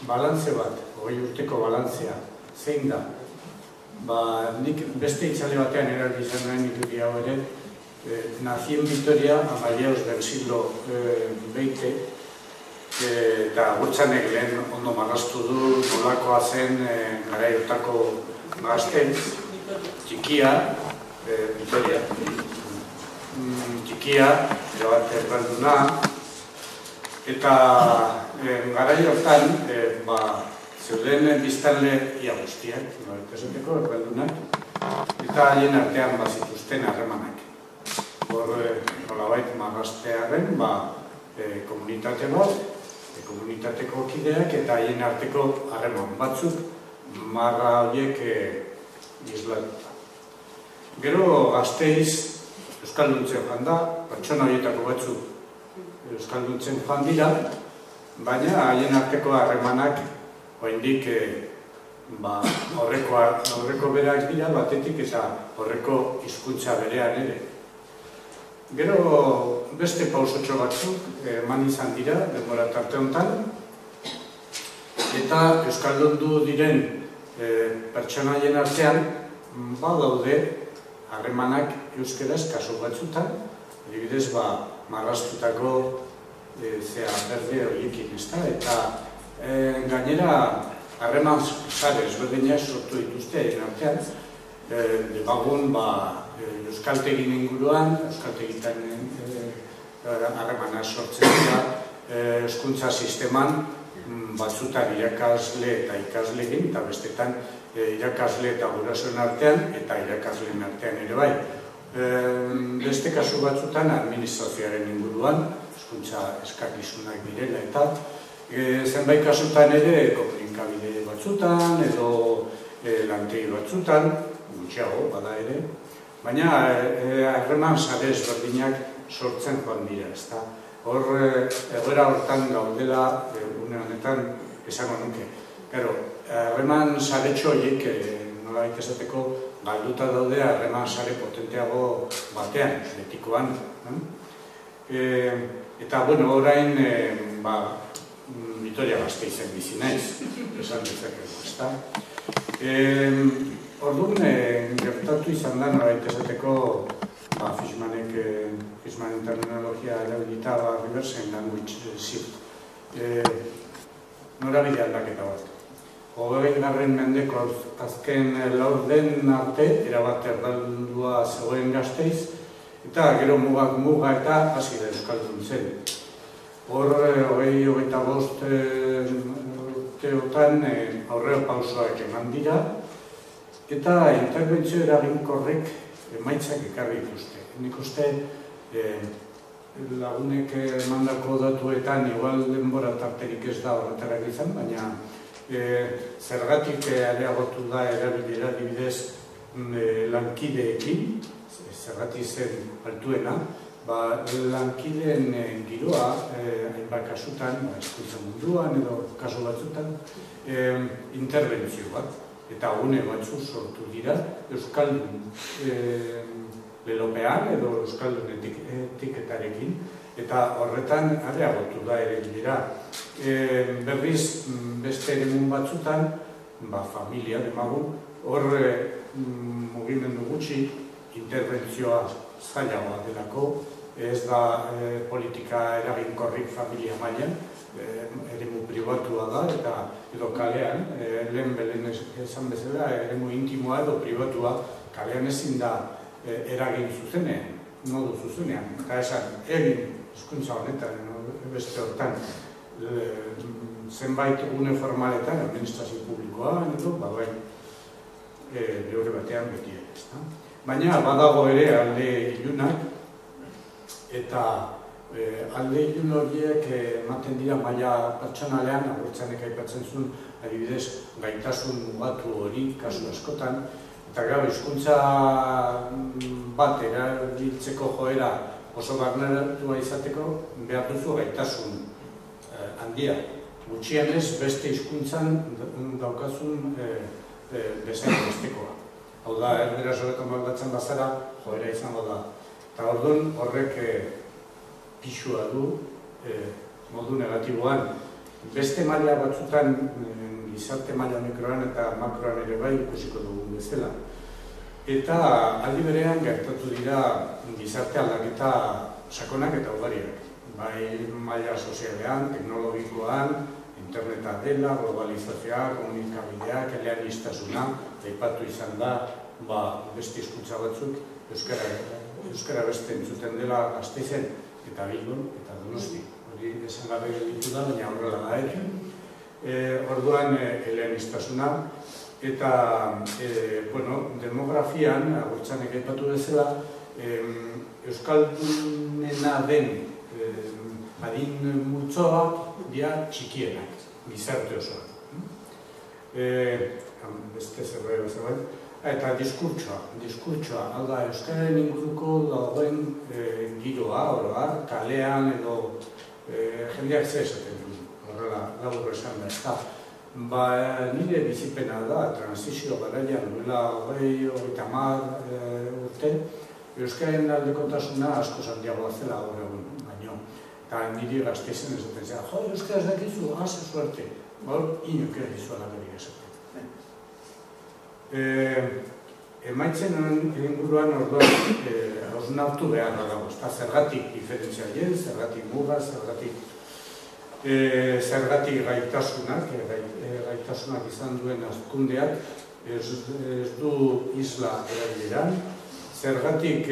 balantze bat, 20 urteko balantzea, zein da? Nik beste itzale batean erabili nuen irudi hau ere, nació en Vitoria a mediados del siglo XX, eta Gurtzanek lehen ondo marraztu du nolakoa zen garaiotako Gasteiz, txikia, Vitoria, txikia, erabat erralduna, eta garaiotan zeuden biztanle ia guztiak, esateko erraldunak, eta haien artean bazituzten harremanak. Hor, nolabait marraztearen, komunitate bat, komunitateko kideak eta haien arteko harreman batzuk marra horiek islatuta. Gero Gasteiz euskalduntzen joan da, pertsona horietako batzuk euskalduntzen joan dira, baina haien arteko harremanak oraindik horreko berak dira batetik eta horreko hizkuntza berean ere. Gero beste pausotxo batzuk eman izan dira, denbora tarte honetan, eta euskaldundu diren pertsonaien artean badaude harremanak euskeraz kasu batzutan, adibidez marraztutako berde horiekin, eta gainera harreman sare ezberdinak sortu dituzte haien artean, debagun euskaltegin inguruan, euskaltegitan harremana sortzen dira, hezkuntza sisteman batzutan irakasle eta ikaslegin, eta bestetan irakasle eta gurasoen artean, eta irakasleen artean ere bai. Beste kasu batzutan administrazioaren inguruan, hezkuntza eskakizunak direla, eta zenbait kasutan ere komunikabide batzutan, edo lantegi batzutan, gutxiago bada ere, baina harreman sare ezberdinak sortzen joan dira, ezta. Hor, egoera hortan gaudela, une honetan, esango nuke. Gero, harreman saretxo horiek, nolabait esateko, galduta daude harreman sare potenteago batean, etikoan. Eta, bueno, orain, Vitoria Gasteizen bizi naiz, esan dezakegu, ezta. Orduan, gertatu izan da, nolabait esateko, Fishmanen terminologia erabilita, reverse language shift. Norabide aldaketa bat. 20. mendeko azken laurden arte, erabat erraldua zegoen Gasteiz, eta gero muga eta hasi da euskaldun zen. Hor, 25 urteotan aurrera pausoak eman dira, eta interbentzio eraginkorrek emaitzak ekarri dituzte. Nik uste lagunek emandako datuetan igual denbora tarterik ez da horretarak izan, baina zergatik areagotu da erabilera adibidez lankideekin, zergatik zen altuena, lankideen giroa, hainbat kasutan, hezkuntza munduan edo kasu batzutan, interbentzio bat. Eta gune batzu sortu dira euskaldun lelopean edo euskaldun etiketarekin, eta horretan areagotu da ere dira. Berriz beste eremun batzutan, familia demagun, hor mugimendu gutxi interbentzioa zailagoa delako, ez da politika eraginkorrik familia mailan, eremu pribatua da, eta edo kalean, lehen esan bezala, eremu intimoa edo pribatua, kalean ezin da eragin zuzenean, modu zuzenean. Eta esan, egin hezkuntza honetan, beste hortan, zenbait gune formaletan, administrazio publikoan edo, lehore batean beti ere. Baina badago ere alde ilunak, eta alde ilun horiek ematen dira maila pertsonalean, Agurtzanek aipatzen zuen, adibidez, gaitasun mugatu hori, kasu askotan, eta gero, hizkuntza bat erabiltzeko joera oso barneratua izateko, behar duzu gaitasun handia. Gutxienez, beste hizkuntzan daukazun bezain bestekoa. Hau da, erderaz horretan baldatzen bazara, joera izango da. Eta orduan horrek pixua du modu negatiboan. Beste maila batzutan, gizarte maila mikroan eta makroan ere bai ikusiko dugun bezala. Eta aldi berean gertatu dira gizarte aldaketa sakonak eta ugariak. Bai maila sozialean, teknologikoan, interneta dela, globalizazioa, komunikabideak, eleaniztasuna, aipatu izan da, beste hizkuntza batzuk, euskara beste entzuten dela Gasteizen eta Bilbon eta Donosti. Hori esan gabe gelditu da, baina horrela da ere. Orduan eleaniztasuna eta demografian, agurtzanek aipatu bezala, euskaldunena den adin multzoak dira txikienak, gizarte osoak. Beste zerbait. Eta diskurtsoa, hau da, euskararen inguruko dagoen giroa, oroar, kalean edo jendeak zer esaten du, horrela, labur esan da, ez da. Nire bizipena da, transizio garaian duela 20-30 urte, euskararen aldekotasuna asko handiagoa zela gaur egun, baino. Eta niri Gasteizen esaten zera, jo, euskaraz dakizu, haze suerte, gaur inok ere dizu alaberi esaten. Emaitzen inguruan orduan hausnartu behar dago, zergatik diferentziaien, zergatik muga, zergatik gaitasunak izan duen hazkundeak ez du isla erabileran, zergatik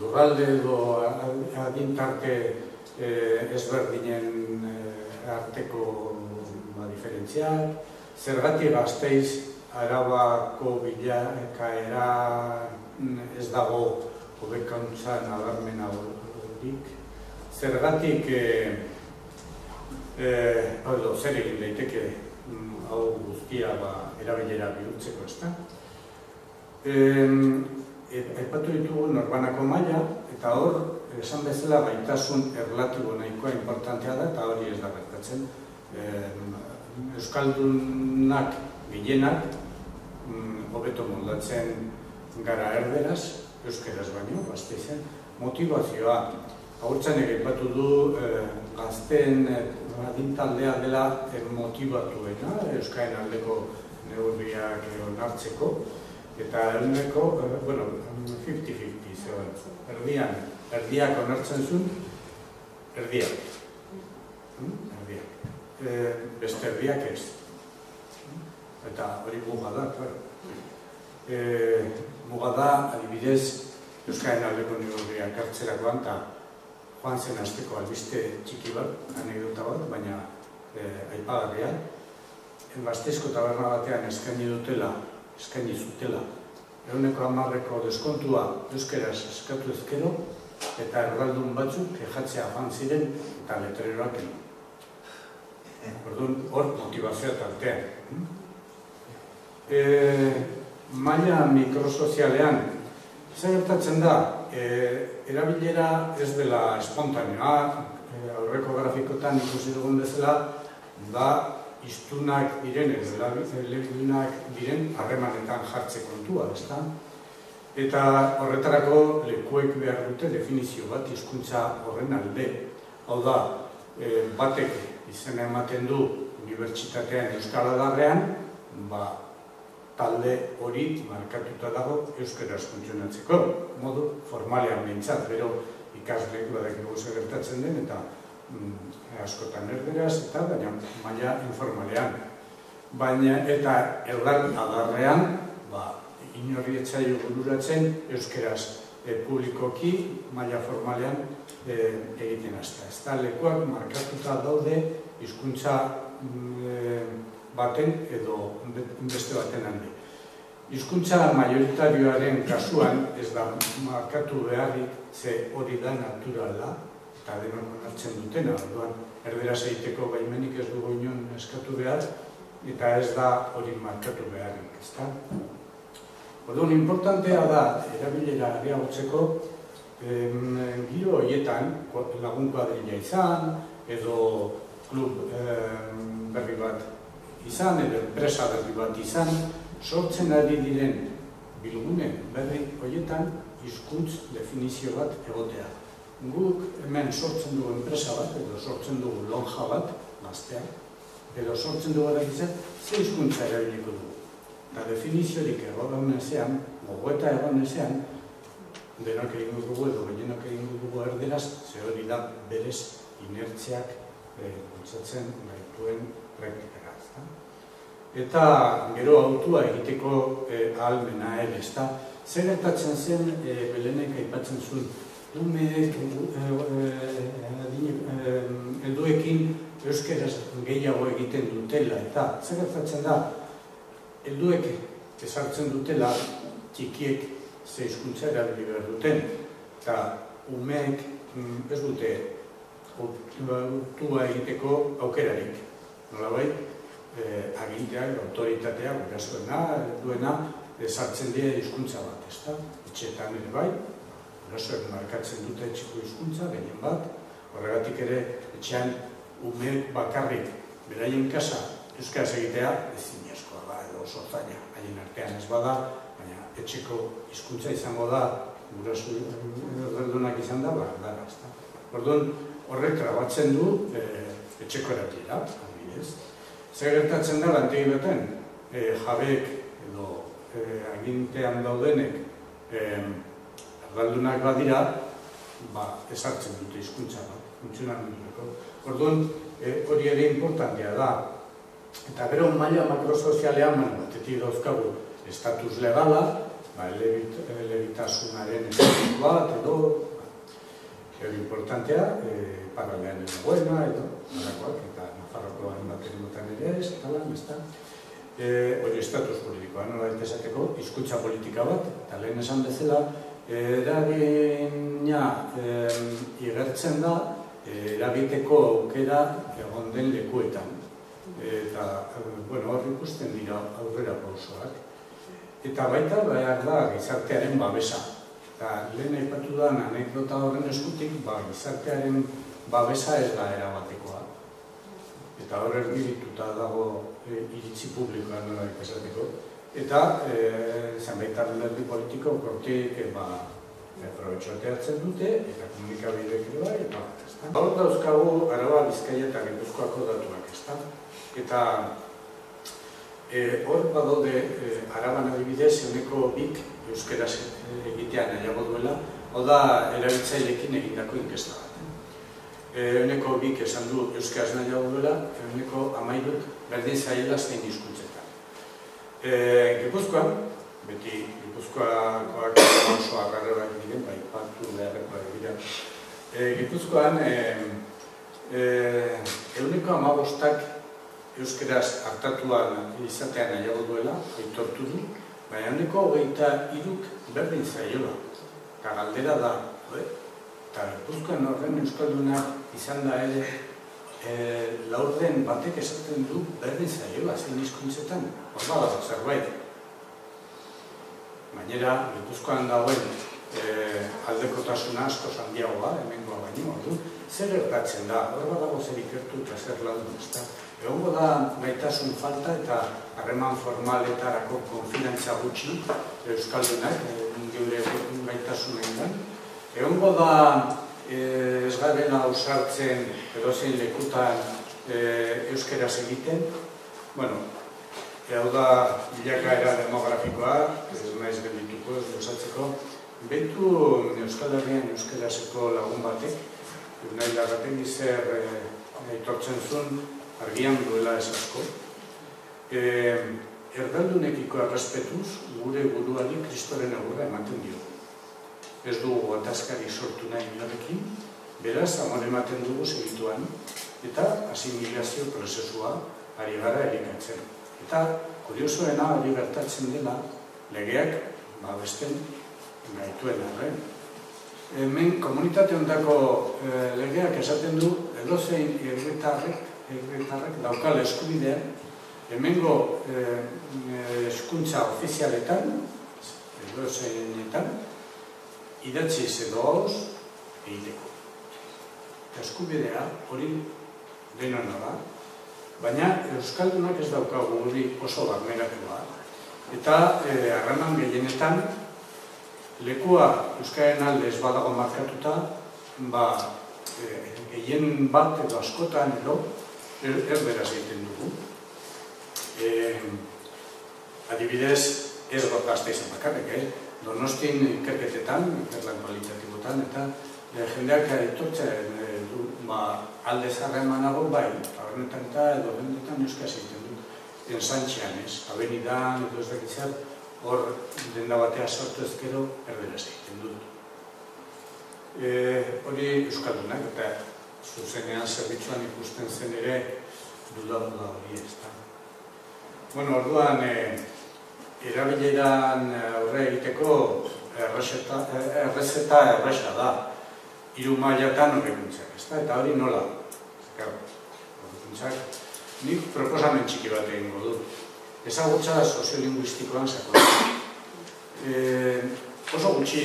lurralde edo adintarte ezberdinen arteko diferentziak, zergatik Gasteiz Arabako bilakaera ez dago hobekuntza nabarmena horik. Zergatik zer egin daiteke hau guztia erabilera bihurtzeko, ezta? Aipatu ditugu norbanako maila, eta hor, esan bezala gaitasun erlatibo nahikoa importantea da, eta hori ez da gertatzen. Euskaldunak gehienak hobeto moldatzen gara erderaz, euskeraz baino, Gasteizen, motivazioa. Agurtzanek aipatu du gazteen adintaldea dela motivatuena, euskaren aldeko neurriak onartzeko, eta eguneko, 50-50 zegoen, erdiak onartzen zuen, erdiak. Beste erdiak ez. Eta hori muga da, claro. Muga da, adibidez, euskaren aldeko neurriak hartzerakoan, eta joan zen hasteko albiste txiki bat, anekdota bat, baina aipagarria. Gasteizko taberna batean eskaini zutela, 110% deskontua euskeraz eskatu ezkero, eta erraldun batzuk kejatzea joan ziren eta letreroak eno. Orduan, hor motivazioa tartean. Maila mikrosozialean, zer gertatzen da, erabilera ez dela espontaneoa, aurreko grafikotan ikusi dugun bezala, da hiztunak diren, elebidunak diren harremanetan jartze kontua, ezta? Eta horretarako lekuek behar dute definizio bat hizkuntza horren alde. Hau da, batek izena ematen du unibertsitatean euskal adarrean, talde hori markatuta dago euskaraz funtzionatzeko, modu formalean behintzat, bero ikasleek badakigu zer gertatzen den, eta askotan erderaz, eta baina maila informalean. Eta erdan adarrean, inorri etzaio bururatzen euskaraz publikoki maila formalean egiten hasta. Ez da, lekuak markatuta daude hizkuntza baten edo beste baten alde. Hizkuntza majoritarioaren kasuan ez da markatu beharrik ze hori da naturala eta denok onartzen dutena. Orduan, erderaz egiteko baimenik ez dugu inon eskatu behar eta ez da hori markatu beharrik, ezta? Orduan, importantea da erabilera areagotzeko giro horietan lagun kuadrilla izan edo klub berri bat izan edo enpresa berri bat izan, sortzen ari diren bilgune berri horietan hizkuntz definizio bat egotea. guk hemen sortzen dugu enpresa bat, edo sortzen dugu lonja bat, gazteak, edo sortzen dugu erakizet, ze hizkuntza erabiliko dugu. Eta definiziorik egon ezean, gogoeta egon ezean, denok egingo dugu edo gehienok egingo dugu erderaz, ze hori da berez inertziak bultzatzen gaituen praktikara. Eta gero autua egiteko ahalmena ere, ezta? Zer gertatzen zen Belenek aipatzen zuen, umeek helduekin euskeraz gehiago egiten dutela, eta zer gertatzen da, helduek ezartzen dutela txikiek ze hizkuntza erabili behar duten, eta umeek ez dute autua egiteko aukerarik, nolabait, aginteak, autoritateak, gurasoena, duena, sartzen dira hizkuntza bat, ezta? Etxeetan ere bai, gurasoek markatzen dute etxeko hizkuntza, gehien bat, horregatik ere etxean umeek bakarrik beraien kasa euskaraz egitea ezin askoa da, edo oso zaila, haien artean ez bada, baina etxeko hizkuntza izango da, guraso erdeldunak izan da, gara, ezta? Orduan, horrek trabatzen du etxeko erabilera, adibidez. Zer gertatzen da lantegi baten, jabeek edo agintean daudenek erdaldunak badira, ezartzen dute hizkuntza bat, funtzionamendurako. Orduan, hori ere importantea da. Eta gero maila makrosozialean, batetik dauzkagu estatus legala, elebitasunaren estatus bat, edo, hori importantea, paralean egoena, edo, nolakoak, eta Nafarrokoan batean ere ez, eta lan, ez da. Hori estatus politikoa, nola esateko, hizkuntza politika bat, eta lehen esan bezala, eragina igertzen da, eragiteko aukera egon den lekuetan. Eta, hor ikusten dira aurrera pausoak. Eta baita, behar da, gizartearen babesa. Eta lehen aipatu da, anekdota horren eskutik, gizartearen babesa ez da erabatekoa. Eta hor ergirituta dago iritzi publikoa nola esateko. Eta, zenbait alderdi politiko, hortik aprobetxoateatzen dute, eta komunikabidek ere bai, eta bat. Hor dauzkagu Araba, Bizkaia eta Gipuzkoako datuak, ezta? Eta hor badaude Araban adibidez, euneko bik euskeraz egitea nahiago duela, hau da erabiltzaileekin egindako inkesta bat. Euneko bik esan du euskaraz nahiago duela, euneko 13 berdin zaiela zein hizkuntzetan. Gipuzkoan, beti Gipuzkoakoak oso agarrerak diren, aipatu beharrekoak dira. Gipuzkoan, euneko 15 euskaraz hartatuan izatean nahiago duela, aitortu du, baina euneko 23 berdin zaiola. Eta galdera da, eta Gipuzkoan horren euskaldunak izan da ere, laurden batek esaten du berdin zaiola zein hizkuntzetan, hor badago zerbait. Gainera, Gipuzkoan dagoen aldekotasuna asko handiagoa, hemengoa baino, zer gertatzen da, hor badago zer ikertu eta zer lagun, ezta? Egongo da gaitasun falta eta harreman formaletarako konfidantza gutxi euskaldunak, geure gaitasunean. Egongo da ez garela ausartzen edozein lekutan euskeraz egiten. Hau da bilakaera demografikoa, ez naiz geldituko, ez gozatzeko. Behitu Euskal Herrian euskerazeko lagun batek, nahi lagaten gizer aitortzen zuen, argian duela ez asko. Erdaldunekiko errespetuz, gure buruari kristoren agurra ematen dio. Ez dugu atazkari sortu nahi inorekin, beraz, amor ematen dugu segituan, eta asimilazio prozesua ari gara erikatzen. Eta, kuriosoena hori gertatzen dela, legeak babesten gaituen arren. Hemen, komunitate ondako legeak esaten du, edozein herritarrek daukala eskubidea, hemengo hezkuntza ofizialetan, edozeinetan, idatziz edo hauz egiteko. Eskubidea hori denona da, baina euskaldunak ez daukagu hori oso barneratua. Eta harreman gehienetan lekua euskaren alde ez badago markatuta, gehien bat edo askotan edo erderaz egiten dugu. Adibidez, ez Gasteizen bakarrik, Donostin ikerketetan, ikerlan kualitatibotan, eta jendeak etortzen du, alde zarra emanago, bai, tabernetan eta edo bendetan euskaz egiten du. Ensantxean, abenidan, edo ez dakitzat, hor denda batea sortu ezkero, erderaz egiten dut. Hori euskaldunak, eta zuzenean zerbitzuan ikusten zen ere, duda hori ez da. Bueno, orduan, erabileran aurre egiteko errezeta erresa da. 3 mailatan hobekuntzak, eta hori nola? Hobekuntzak, nik proposamen txiki bat egingo dut. Ezagutza soziolinguistikoan sakonetan. Oso gutxi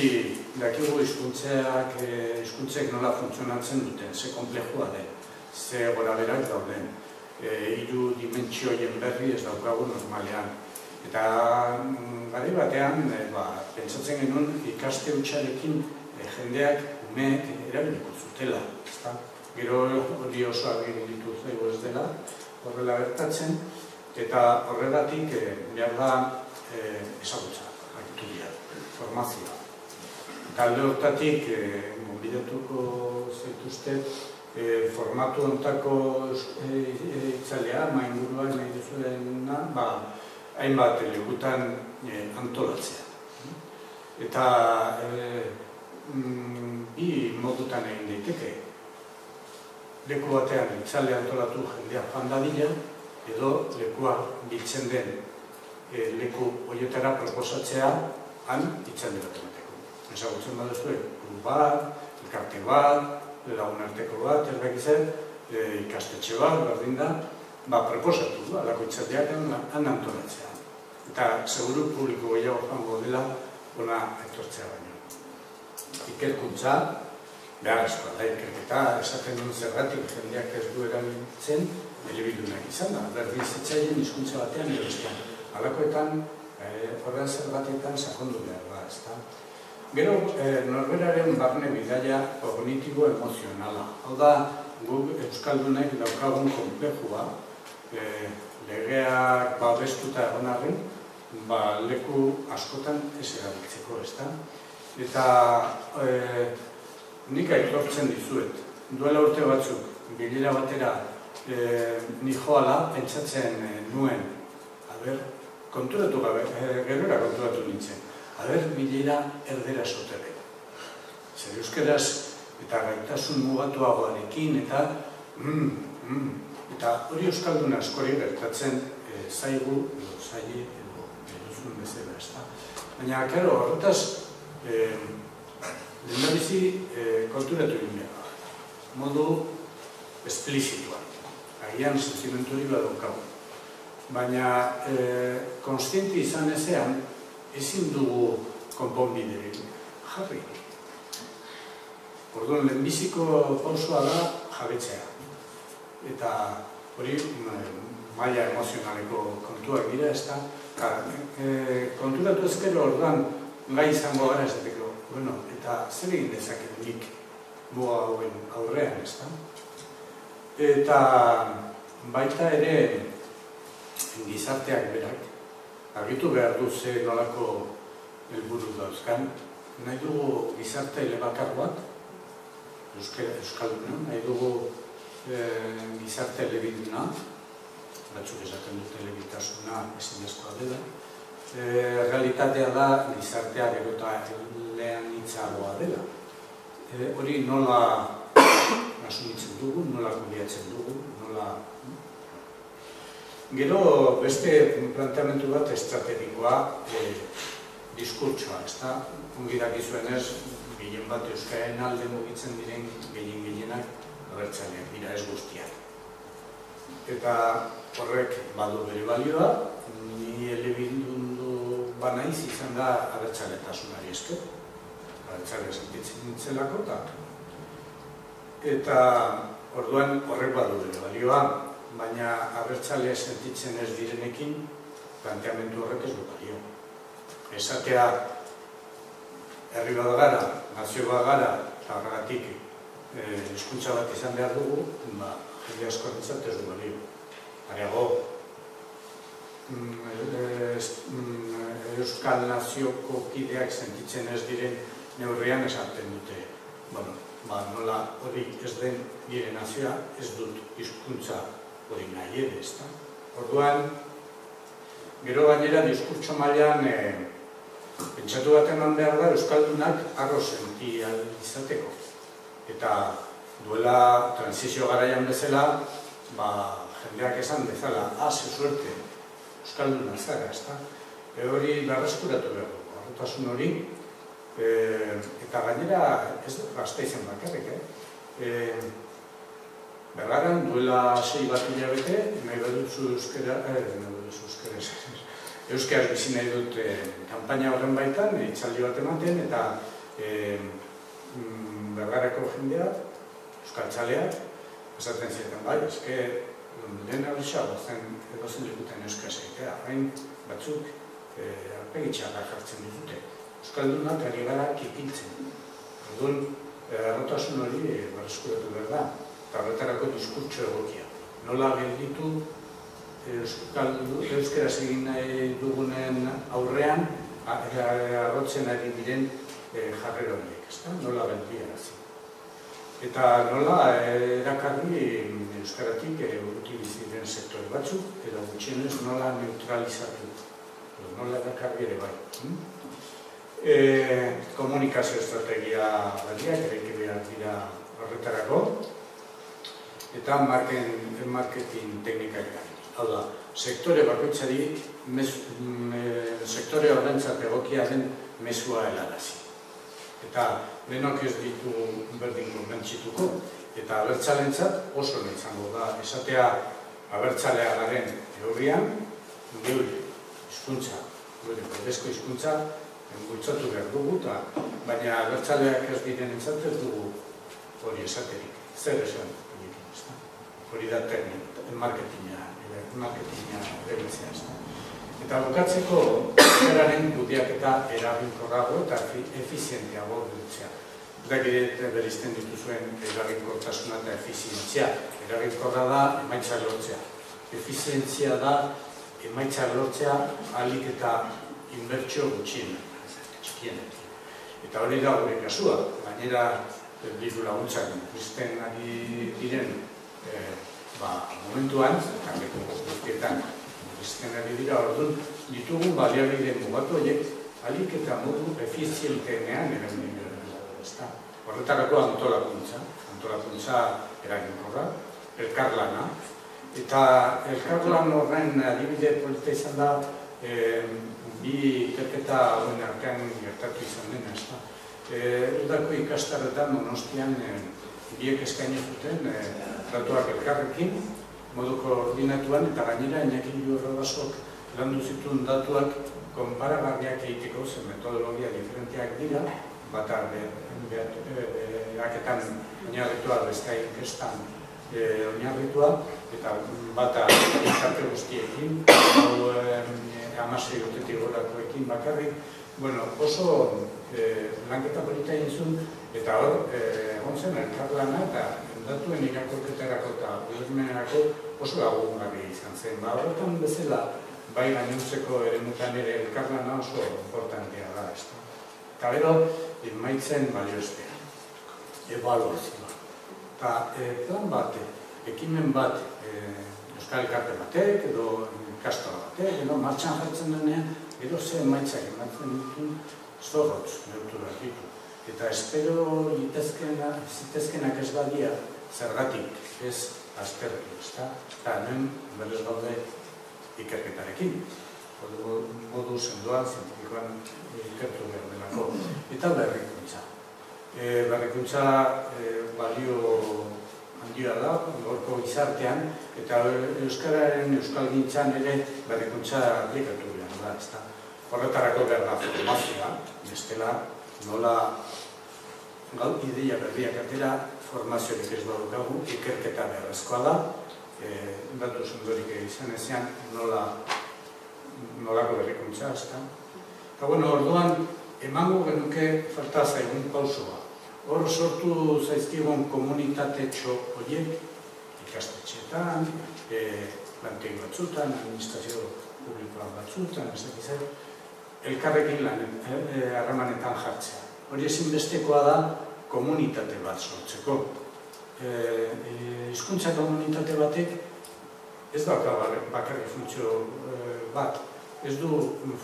dakigu hizkuntzek nola funtzionatzen duten, ze konplexua den, ze goraberak dauden, 3 dimentsioien berri ez daukagu normalean. Eta gari batean, pentsatzen genuen ikaste hutsarekin jendeak umeek erabiliko zutela. Gero hori oso argi ditu zaigu ez dela, horrela gertatzen, eta horregatik behar da ezagutza, akturia, formazioa. Eta alde hortatik, gonbidatuko zaituztet, formatu ontako itzalea, mainguruan nahi duzuena, hainbat lekutan antolatzea. Eta bi modutan egin daiteke. Leku batean itzale antolatu jendea joan dadila, edo lekua biltzen den leku horietara proposatzea han itzale bat emateko. Ezagutzen baduzu, klub bat, elkarte bat, lagunarteko bat, erbekizen, ikastetxe bat, berdin da, proposatu, alako itzaldeak han antolatzea. Eta seguru publiko gehiago joango dela ona etortzea baino. Ikerkuntza, beharrezkoa da ikerketa, esaten duen zergatik jendeak ez du erabiltzen, elebidunak izan da, berdin zitzaien hizkuntza batean edo bestean. Halakoetan, horren zergatetan sakondu behar da, ezta. Gero, norberaren barne bidaia kognitibo-emozionala. Hau da, guk euskaldunek daukagun konplexua, legeak babestuta egon arren, leku askotan ez erabiltzeko, ezta. Eta nik aitortzen dizuet. Duela urte batzuk, bilera batera nijoala pentsatzen nuen, konturatu gabe, gerora konturatu nintzen, bilera erdera sotere. Zer euskeraz eta gaitasun mugatuagoarekin eta hori euskaldun askori gertatzen zaigu edo zaile edo eduzun bezala, ezta. Baina, karo, horretaz lehendabizi konturatu egin behar. Modu esplizituan. Agian sentimentu hori badaukagu. Baina, konstienti izan ezean, ezin dugu konponbiderik jarri. Orduan, lehenbiziko pausua da jabetzea. Eta hori maila emozionaleko kontuak dira, ez da. Konturatu ezkero orduan gai izango gara esateko. Eta zer egin dezaket nik muga hauen aurrean, ez da. Eta baita ere gizarteak berak, argitu behar du ze nolako helburu dauzkan, nahi dugu gizarte elebakar bat, euskalduna, nahi dugu gizarte elebiduna, batzuk esaten dute elebitasuna ezinezkoa dela, realitatea da gizartea gero eta elean hitzagoa dela. Hori nola asumitzen dugu, nola kudeatzen dugu, nola... Gero beste planteamendu bat estrategikoa diskurtsoa, ez da? Ongi dakizuenez, gehien bat euskaren alde mugitzen diren gehienak abertzaleak dira, ez guztiak. Eta horrek badu bere balioa, ni elebidundu banaiz izan da abertzaletasunari esker, abertzale sentitzen nintzelako, eta orduan horrek badu bere balioa, baina abertzale sentitzen ez direnekin planteamendu horrek ez du balio. Esatea herri bat gara, nazio bat gara, eta horregatik hizkuntza bat izan behar dugu, jende askorentzat ez du balio. Areago, Euskal Nazioko kideak sentitzen ez diren neurrian esaten dute. Nola hori ez den gire nazioa, ez dut hizkuntza hori nahi ere, ezta? Orduan, gero gainera diskurtso mailan pentsatu bat eman behar da Euskaldunak arro senti izateko. Eta duela transizio garaian bezala, jendeak esan bezala, ze suerte, Euskalduna zara, ezta? Hori berreskuratu behar dugu, harrotasun hori, eta gainera ez dut Gasteizen bakarrik, Bergaran duela 6 bat hilabete, nahi baduzu euskaraz bizi nahi dut kanpaina horren baitan, hitzaldi bat ematen, eta Bergarako jendea, euskaltzaleak, esaten zieten bai, eske lehen horrexago edozen dikuten euskaz egitea, hain batzuk arpegitxarrak hartzen ditute. Euskaldunak ari gara kikiltzen. Orduan, errotasun hori berreskuratu behar da, eta horretarako diskurtso egokia. Nola gelditu euskaraz egin nahi dugunen aurrean arrotzen ari diren jarrera horiek, nola geldiarazi. Eta nola erakarri euskaratik urruti bizi den sektore batzuk, edo gutxienez nola neutralizatu, nola erakarri ere bai. Komunikazio estrategia badiak, eraiki behar dira horretarako, eta marketing teknikak da. Hau da, sektore bakoitzari, sektore horrentzat egokia den mezua helarazi. Eta denok ez ditu berdin konbentzituko, eta abertzalentzat oso izango da esatea abertzalea garen neurrian, geure hizkuntza, geure berdezko hizkuntza, bultzatu behar dugu, baina abertzaleak ez diren entzat ez dugu hori esaterik. Zer esan? Hori da marketinga egitzea. Eta bukatzeko euskararen kudeaketa eraginkorrago eta efizienteago dutzea. Dakit berizten dituzuen eraginkortasuna eta efizientzia. Eraginkorra da emaitza lortzea. Efizientzia da emaitza lortzea ahalik eta inbertsio gutxienak. Eta hori da gure kasua, gainera diru laguntzak izten ari diren momentuan, eta beko guztietan izten ari dira orduan, ditugu baliabide mugatu horiek ahalik eta modu efizienteenean erabiltzen dira. Horretarako antolakuntza eraginkorra, elkarlana, eta elkarlan horren adibide polita izan da bi ikerketa hauen artean gertatu izan dena. Udako ikastarretan Donostian biek eskaini zuten datuak elkarrekin, modu koordinatuan, eta gainera Iñaki Ordasok landu zituen datuak konparagarriak egiteko, zen metodologia diferenteak dira, bata behaketan oinarritua, beste inkestan oinarritua, eta bata elkarte guztiekin, 16 urtetik gorakoekin bakarrik, oso lanketa polita egin zuen, eta hor, egon zen elkarlana eta datuen irakurketarako eta ulermenerako oso lagungarri izan zen. Horretan bezala, bai gainontzeko eremutan ere elkarlana oso importantea da. Eta gero, emaitzen balioztea, ebaluazioa. Eta plan bat, ekimen bat, euskal elkarte batek edo ikastola batek, martxan jartzen denean, gero ze emaitzak ematen ditu zorrotz neurtu behar ditu. Eta espero zitezkenak ez badia zergatik ez aztertu, eta hemen berez gaude ikerketarekin. Modu sendoan, zientifikoan ikertu behar delako. Eta berrikuntza. Berrikuntza balio handia da, gorko gizartean, eta euskararen euskalgintzan ere berrikuntza aplikatu behar da. Horretarako behar da formazioa, bestela nola ideia berriak atera, formaziorik ez badukagu, ikerketa beharrezkoa da, datu sendorik izan ezean nolako berrikuntza, ezta. Eta orduan, emango genuke falta zaigun pausoa. hor sortu zaizkigun komunitatexo horiek, ikastetxeetan, lantegi batzutan, administrazio publikoa batzutan, ez dakizai, elkarrekin harremanetan jartzea. Hori ezinbestekoa da komunitate bat sortzeko. Hizkuntza komunitate batek ez dauka bakarrik funtzio bat, ez du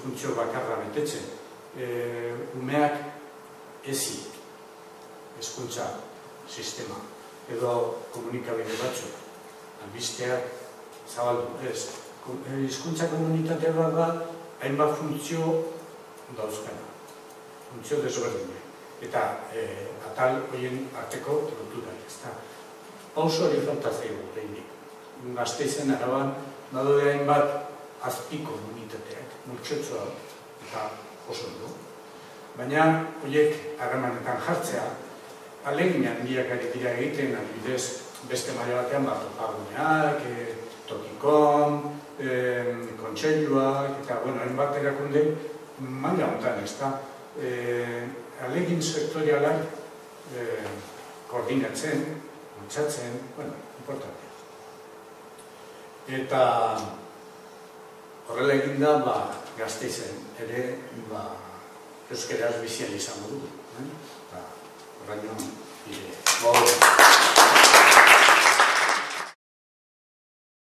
funtzio bakarra betetzen. Umeak ezi hizkuntza sistema edo komunikabide batzuk, albisteak zabaldu, ez. Hizkuntza komunitate bat da hainbat funtzio dauzkana, funtzio desberdina. Eta atal horien arteko lotura, ez da. Pauso hori falta zaigu, behinik. Gasteizen Araban, badaude hainbat azpi komunitateak, multxotzoa eta oso du. Baina, horiek harremanetan jartzea, alegin handiak ari dira egiten, adibidez, beste maila batean, topaguneak, tokikon, kontseiluak, eta, hainbat erakunde, maila honetan, ez da, alegin sektorialak koordinatzen, bultzatzen, importantea. Eta horrela egin da, Gasteizen ere, euskeraz bizian izango dugu. Horraino,